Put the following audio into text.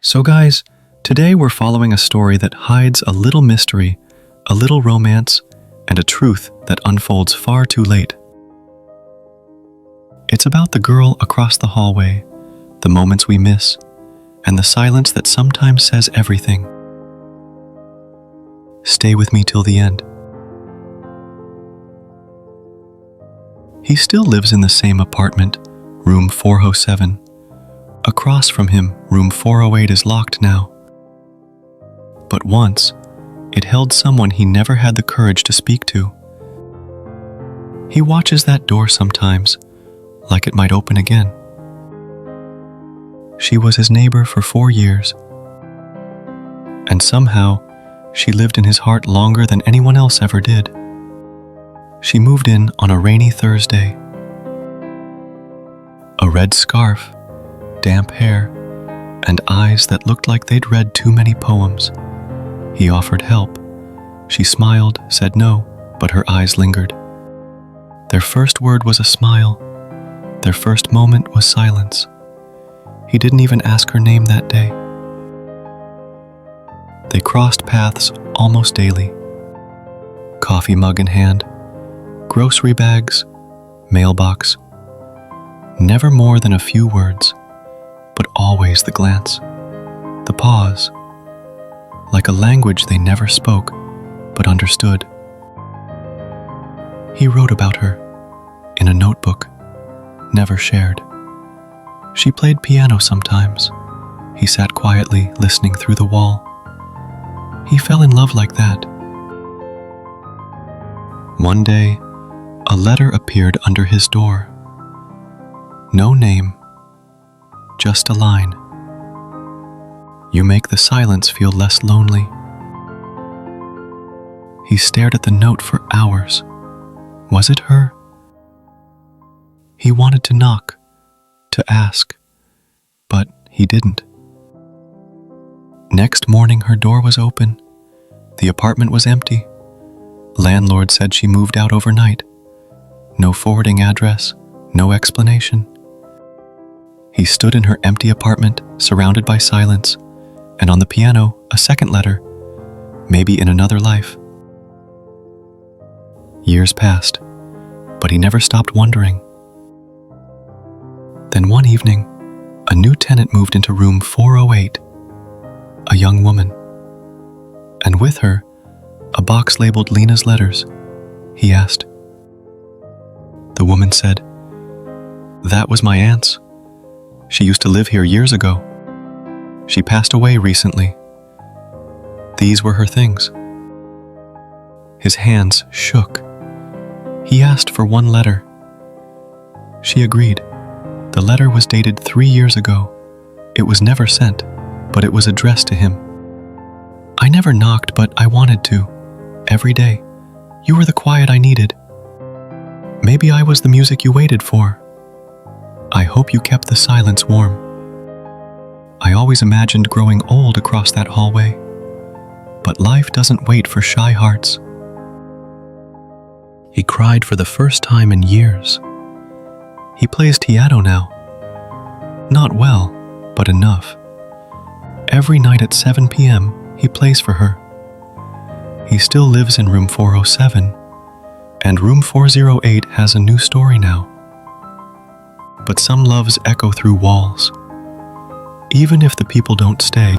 So guys, today we're following a story that hides a little mystery, a little romance, and a truth that unfolds far too late. It's about the girl across the hallway, the moments we miss, and the silence that sometimes says everything. Stay with me till the end. He still lives in the same apartment, room 407. Across from him, room 408 is locked now. But once, it held someone he never had the courage to speak to. He watches that door sometimes, like it might open again. She was his neighbor for 4 years. And somehow, she lived in his heart longer than anyone else ever did. She moved in on a rainy Thursday. A red scarf, damp hair, and eyes that looked like they'd read too many poems. He offered help. She smiled, said no, but her eyes lingered. Their first word was a smile. Their first moment was silence. He didn't even ask her name that day. They crossed paths almost daily. Coffee mug in hand, grocery bags, mailbox. Never more than a few words, but always the glance, the pause, like a language they never spoke, but understood. He wrote about her in a notebook, never shared. She played piano sometimes. He sat quietly, listening through the wall. He fell in love like that. One day, a letter appeared under his door. No name, just a line. You make the silence feel less lonely. He stared at the note for hours. Was it her? He wanted to knock, to ask, but he didn't. Next morning, her door was open. The apartment was empty. Landlord said she moved out overnight. No forwarding address, no explanation. He stood in her empty apartment, surrounded by silence, and on the piano, a second letter, maybe in another life. Years passed, but he never stopped wondering. Then one evening, a new tenant moved into room 408, a young woman. And with her, a box labeled Lena's letters. He asked. The woman said, "That was my aunt's. She used to live here years ago. She passed away recently. These were her things." His hands shook. He asked for one letter. She agreed. The letter was dated 3 years ago. It was never sent, but it was addressed to him. "I never knocked, but I wanted to. Every day. You were the quiet I needed. Maybe I was the music you waited for. I hope you kept the silence warm. I always imagined growing old across that hallway, but life doesn't wait for shy hearts." He cried for the first time in years. He plays piano now. Not well, but enough. Every night at 7 p.m., he plays for her. He still lives in room 407, and room 408 has a new story now. But some loves echo through walls. Even if the people don't stay,